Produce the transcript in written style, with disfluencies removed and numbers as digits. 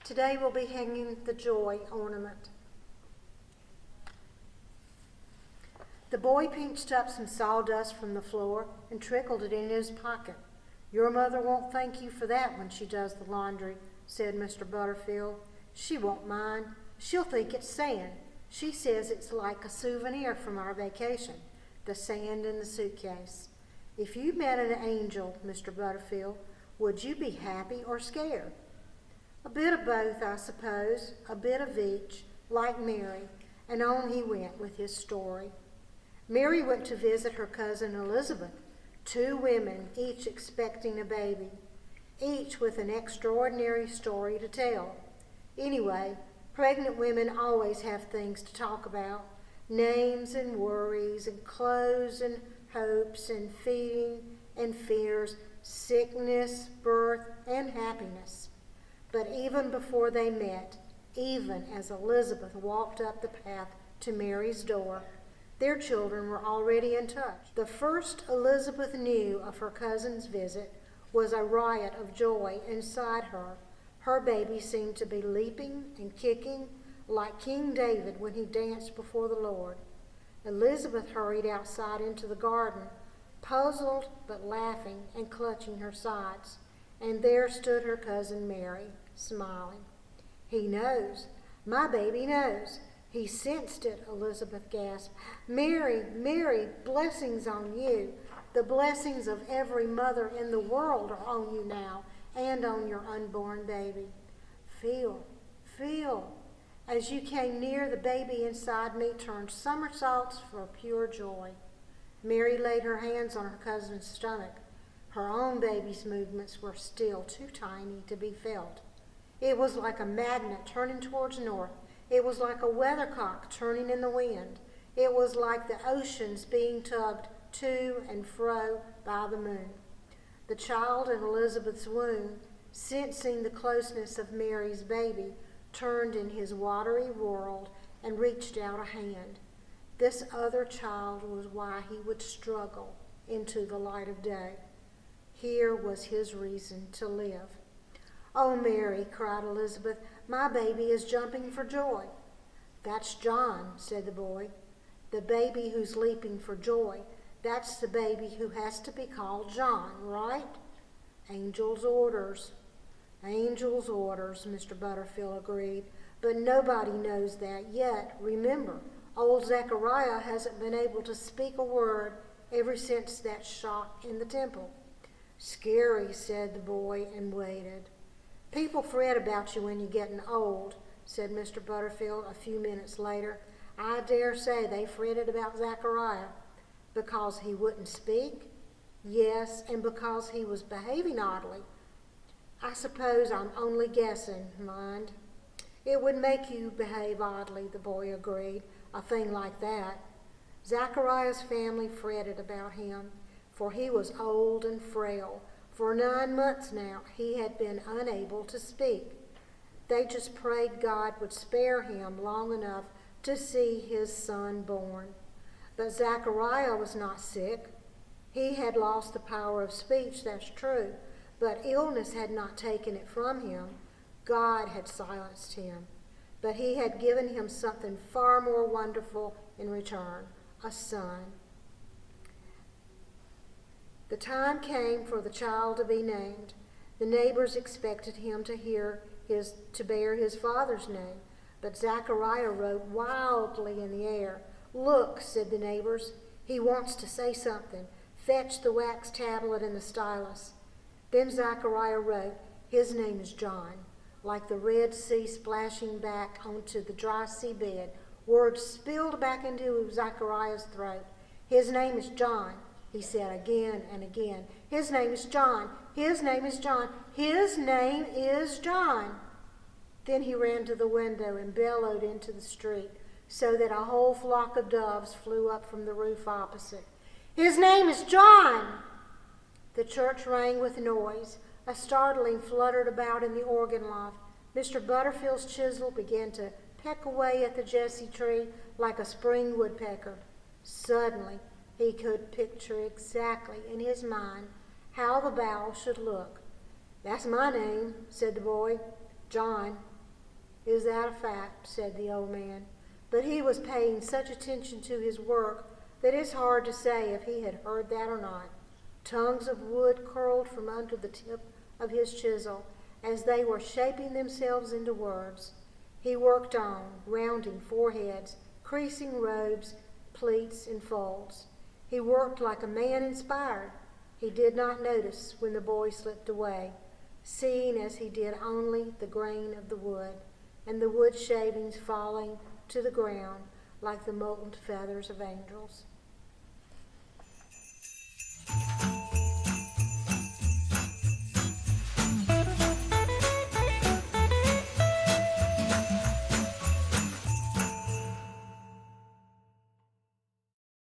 Today we'll be hanging the joy ornament. The boy pinched up some sawdust from the floor and trickled it in his pocket. "Your mother won't thank you for that when she does the laundry," said Mr. Butterfield. "She won't mind. She'll think it's sand. She says it's like a souvenir from our vacation, the sand in the suitcase. If you met an angel, Mr. Butterfield, would you be happy or scared?" "A bit of both, I suppose, a bit of each, like Mary," and on he went with his story. Mary went to visit her cousin Elizabeth, 2 women, each expecting a baby, each with an extraordinary story to tell. Anyway, pregnant women always have things to talk about, names and worries and clothes and hopes and feeding and fears, sickness, birth, and happiness. But even before they met, even as Elizabeth walked up the path to Mary's door, their children were already in touch. The first Elizabeth knew of her cousin's visit was a riot of joy inside her. Her baby seemed to be leaping and kicking like King David when he danced before the Lord. Elizabeth hurried outside into the garden, puzzled but laughing and clutching her sides. And there stood her cousin Mary, smiling. "He knows. My baby knows. He sensed it," Elizabeth gasped. "Mary, Mary, blessings on you. The blessings of every mother in the world are on you now and on your unborn baby. Feel, feel." As you came near, the baby inside me turned somersaults for pure joy. Mary laid her hands on her cousin's stomach. Her own baby's movements were still too tiny to be felt. It was like a magnet turning towards north. It was like a weathercock turning in the wind. It was like the oceans being tugged to and fro by the moon. The child in Elizabeth's womb, sensing the closeness of Mary's baby, turned in his watery world and reached out a hand. This other child was why he would struggle into the light of day. Here was his reason to live. "Oh, Mary," cried Elizabeth, "my baby is jumping for joy." "That's John," said the boy. "The baby who's leaping for joy. That's the baby who has to be called John, right?" "Angel's orders." "Angel's orders," Mr. Butterfield agreed. "But nobody knows that yet. Remember, old Zechariah hasn't been able to speak a word ever since that shock in the temple." "Scary," said the boy, and waited. "People fret about you when you're getting old," said Mr. Butterfield a few minutes later. "I dare say they fretted about Zechariah. Because he wouldn't speak? Yes, and because he was behaving oddly. I suppose I'm only guessing, mind." "It would make you behave oddly," the boy agreed, "a thing like that." Zechariah's family fretted about him, for he was old and frail. For 9 months now, he had been unable to speak. They just prayed God would spare him long enough to see his son born. But Zechariah was not sick. He had lost the power of speech, that's true, but illness had not taken it from him. God had silenced him. But he had given him something far more wonderful in return, a son. The time came for the child to be named. The neighbors expected him to bear his father's name, but Zechariah wrote wildly in the air. "Look," said the neighbors, "he wants to say something. Fetch the wax tablet and the stylus." Then Zechariah wrote, "His name is John." Like the Red Sea splashing back onto the dry seabed, words spilled back into Zechariah's throat. "His name is John," he said again and again. "His name is John. His name is John. His name is John." Then he ran to the window and bellowed into the street so that a whole flock of doves flew up from the roof opposite. "His name is John!" The church rang with noise. A startling fluttered about in the organ loft. Mr. Butterfield's chisel began to peck away at the Jesse tree like a spring woodpecker. Suddenly, he could picture exactly in his mind how the bough should look. "That's my name," said the boy. "John." "Is that a fact?" said the old man. But he was paying such attention to his work that it's hard to say if he had heard that or not. Tongues of wood curled from under the tip of his chisel as they were shaping themselves into words. He worked on, rounding foreheads, creasing robes, pleats, and folds. He worked like a man inspired. He did not notice when the boy slipped away, seeing as he did only the grain of the wood, and the wood shavings falling to the ground like the molten feathers of angels.